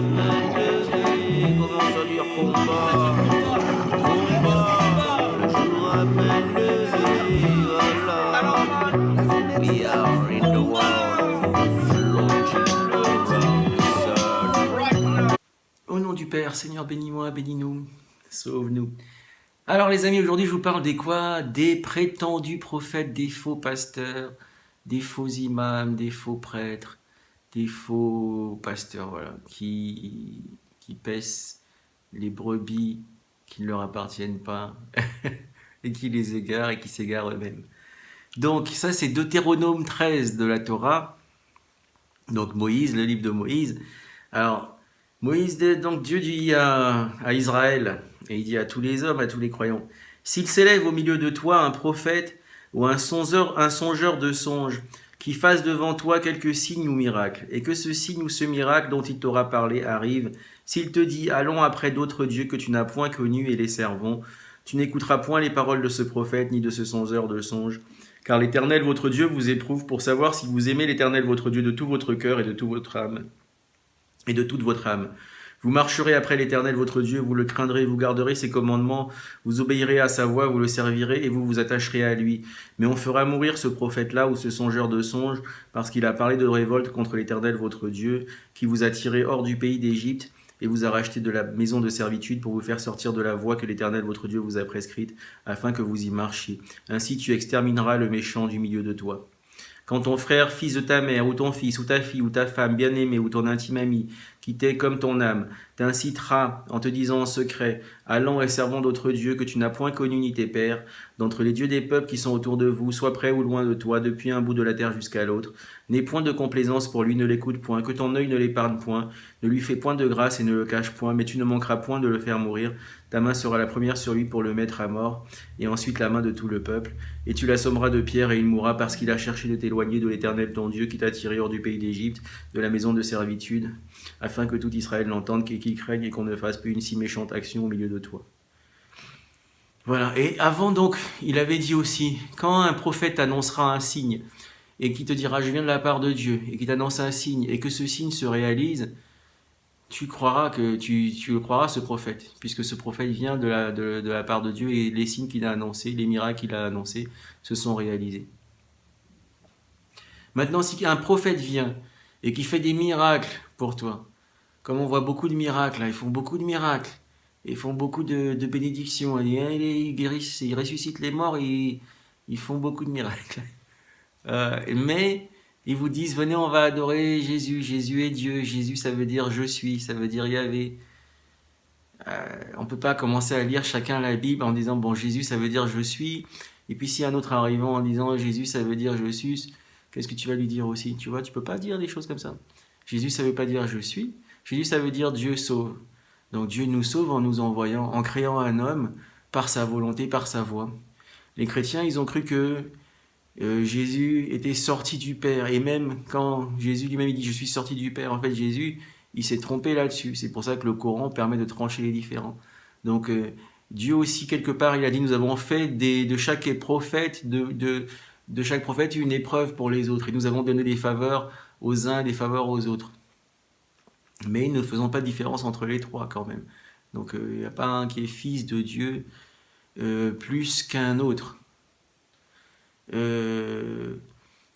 main levée. Commence à dire combat, combat, toujours à main levée. Voilà. We are in the world, floating around the sun. Au nom du Père, Seigneur, bénis-moi, bénis-nous, sauve-nous. Alors les amis, aujourd'hui je vous parle des quoi? Des prétendus prophètes, des faux pasteurs, des faux imams, des faux prêtres, des faux pasteurs, voilà, qui paissent les brebis qui ne leur appartiennent pas et qui les égarent et qui s'égarent eux-mêmes. Donc ça c'est Deutéronome 13 de la Torah, donc Moïse, le livre de Moïse. Alors Moïse, donc Dieu dit à Israël, et il dit à tous les hommes, à tous les croyants, s'il s'élève au milieu de toi un prophète ou un songeur de songes, qui fasse devant toi quelques signes ou miracles, et que ce signe ou ce miracle dont il t'aura parlé arrive, s'il te dit, allons après d'autres dieux que tu n'as point connus et les servons, tu n'écouteras point les paroles de ce prophète ni de ce songeur de songes, car l'Éternel votre Dieu vous éprouve pour savoir si vous aimez l'Éternel votre Dieu de tout votre cœur et de toute votre âme. Vous marcherez après l'Éternel votre Dieu, vous le craindrez, vous garderez ses commandements, vous obéirez à sa voix, vous le servirez et vous vous attacherez à lui. Mais on fera mourir ce prophète-là ou ce songeur de songes, parce qu'il a parlé de révolte contre l'Éternel votre Dieu, qui vous a tiré hors du pays d'Égypte et vous a racheté de la maison de servitude pour vous faire sortir de la voie que l'Éternel votre Dieu vous a prescrite, afin que vous y marchiez. Ainsi tu extermineras le méchant du milieu de toi. Quand ton frère, fils de ta mère, ou ton fils, ou ta fille, ou ta femme bien-aimée, ou ton intime ami, qui t'est comme ton âme, t'incitera en te disant en secret, allons et servons d'autres dieux que tu n'as point connus ni tes pères, d'entre les dieux des peuples qui sont autour de vous, soit près ou loin de toi, depuis un bout de la terre jusqu'à l'autre, n'aie point de complaisance pour lui, ne l'écoute point, que ton œil ne l'épargne point, ne lui fais point de grâce et ne le cache point, mais tu ne manqueras point de le faire mourir, ta main sera la première sur lui pour le mettre à mort, et ensuite la main de tout le peuple, et tu l'assommeras de pierre et il mourra parce qu'il a cherché de t'éloigner de l'Éternel ton Dieu qui t'a tiré hors du pays d'Égypte, de la maison de servitude, afin que tout Israël l'entende et qu'il craigne et qu'on ne fasse plus une si méchante action au milieu de toi. Voilà, et avant donc, il avait dit aussi, quand un prophète annoncera un signe, et qui te dira, je viens de la part de Dieu, et qui t'annonce un signe, et que ce signe se réalise, tu croiras que tu le croiras ce prophète, puisque ce prophète vient de la part de Dieu, et les signes qu'il a annoncés, les miracles qu'il a annoncés, se sont réalisés. Maintenant, si un prophète vient, et qui fait des miracles pour toi, comme on voit beaucoup de miracles, là, ils font beaucoup de miracles, ils font beaucoup de bénédictions, ils guérissent, ils ressuscitent les morts, ils font beaucoup de miracles. Mais ils vous disent, venez, on va adorer Jésus, Jésus est Dieu, Jésus ça veut dire je suis, ça veut dire Yahvé. On ne peut pas commencer à lire chacun la Bible en disant, bon, Jésus ça veut dire je suis, et puis si un autre arrivant en disant, Jésus ça veut dire je suis, qu'est-ce que tu vas lui dire aussi? Tu vois, tu peux pas dire des choses comme ça. Jésus ça veut pas dire je suis, Jésus ça veut dire Dieu sauve. Donc Dieu nous sauve en nous envoyant, en créant un homme par sa volonté, par sa voix. Les chrétiens, ils ont cru que Jésus était sorti du Père. Et même quand Jésus lui-même dit « Je suis sorti du Père », en fait, Jésus, il s'est trompé là-dessus. C'est pour ça que le Coran permet de trancher les différends. Donc, Dieu aussi, quelque part, il a dit « Nous avons fait de chaque prophète, de chaque prophète une épreuve pour les autres. Et nous avons donné des faveurs aux uns, des faveurs aux autres. » Mais ne faisons pas de différence entre les trois quand même. Donc, il n'y a pas un qui est fils de Dieu plus qu'un autre.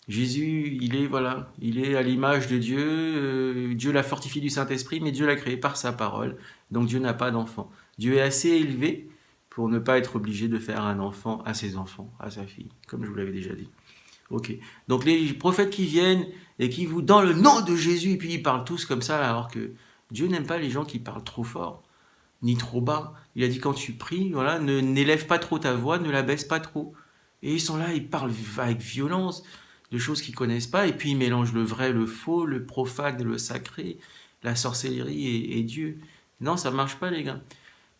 Jésus, il est à l'image de Dieu. Dieu l'a fortifié du Saint-Esprit, mais Dieu l'a créé par sa parole. Donc Dieu n'a pas d'enfant. Dieu est assez élevé pour ne pas être obligé de faire un enfant à ses enfants, à sa fille, comme je vous l'avais déjà dit. Ok. Donc les prophètes qui viennent et qui vous, dans le nom de Jésus, et puis ils parlent tous comme ça, alors que Dieu n'aime pas les gens qui parlent trop fort, ni trop bas. Il a dit quand tu pries, voilà, n'élève pas trop ta voix, ne la baisse pas trop. Et ils sont là, ils parlent avec violence de choses qu'ils connaissent pas, et puis ils mélangent le vrai, le faux, le profane, le sacré, la sorcellerie et Dieu. Non, ça marche pas, les gars.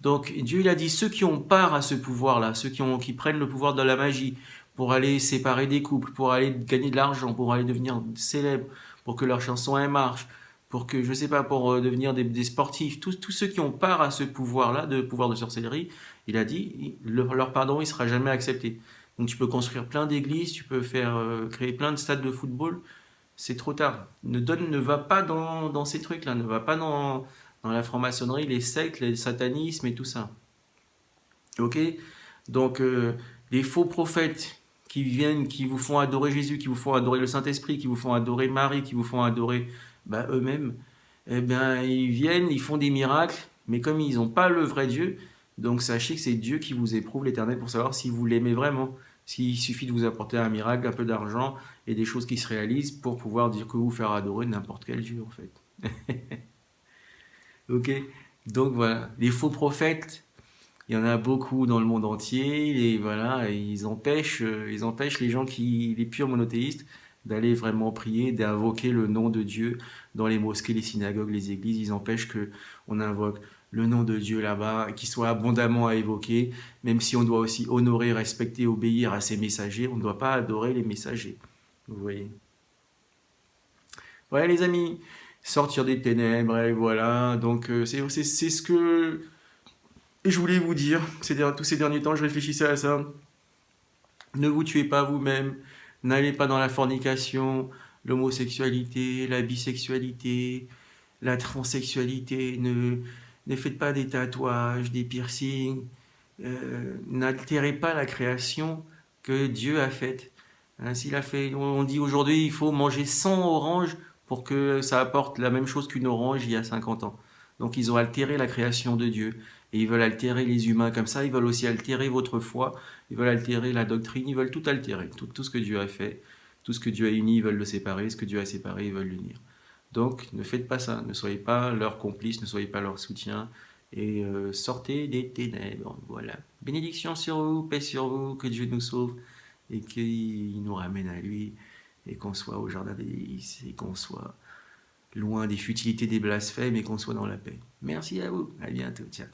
Donc Dieu, il a dit, ceux qui ont part à ce pouvoir-là, ceux qui prennent le pouvoir de la magie, pour aller séparer des couples, pour aller gagner de l'argent, pour aller devenir célèbres, pour que leur chanson elle marche, pour que, je sais pas, pour devenir des sportifs, tous ceux qui ont part à ce pouvoir-là, de pouvoir de sorcellerie, il a dit, leur pardon, il sera jamais accepté. Donc tu peux construire plein d'églises, tu peux créer plein de stades de football, c'est trop tard. Ne va pas dans ces trucs-là, ne va pas dans la franc-maçonnerie, les sectes, le satanisme et tout ça. Ok? Donc, les faux prophètes qui viennent, qui vous font adorer Jésus, qui vous font adorer le Saint-Esprit, qui vous font adorer Marie, qui vous font adorer eux-mêmes, eh bien, ils viennent, ils font des miracles, mais comme ils n'ont pas le vrai Dieu, donc sachez que c'est Dieu qui vous éprouve l'Éternel pour savoir si vous l'aimez vraiment. S'il suffit de vous apporter un miracle, un peu d'argent et des choses qui se réalisent pour pouvoir dire que vous faire adorer n'importe quel Dieu, en fait. Ok? Donc voilà, les faux prophètes, il y en a beaucoup dans le monde entier, et voilà, et ils empêchent les gens les purs monothéistes, d'aller vraiment prier, d'invoquer le nom de Dieu dans les mosquées, les synagogues, les églises. Ils empêchent que on invoque le nom de Dieu là-bas, qu'il soit abondamment à évoquer, même si on doit aussi honorer, respecter, obéir à ses messagers, on ne doit pas adorer les messagers. Vous voyez. Ouais, les amis, sortir des ténèbres, et voilà. Donc, c'est ce que je voulais vous dire. Tous ces derniers temps, je réfléchissais à ça. Ne vous tuez pas vous-même. N'allez pas dans la fornication, l'homosexualité, la bisexualité, la transsexualité. Ne faites pas des tatouages, des piercings. N'altérez pas la création que Dieu a faite. Hein, s'il a fait, on dit aujourd'hui, il faut manger 100 oranges pour que ça apporte la même chose qu'une orange il y a 50 ans. Donc ils ont altéré la création de Dieu. Et ils veulent altérer les humains comme ça. Ils veulent aussi altérer votre foi. Ils veulent altérer la doctrine. Ils veulent tout altérer. Tout ce que Dieu a fait. Tout ce que Dieu a uni, ils veulent le séparer. Ce que Dieu a séparé, ils veulent l'unir. Donc ne faites pas ça. Ne soyez pas leurs complices. Ne soyez pas leur soutien. Et sortez des ténèbres. Voilà. Bénédiction sur vous, paix sur vous. Que Dieu nous sauve. Et qu'il nous ramène à lui. Et qu'on soit au jardin des délices. Et qu'on soit loin des futilités des blasphèmes. Et qu'on soit dans la paix. Merci à vous. À bientôt. Ciao.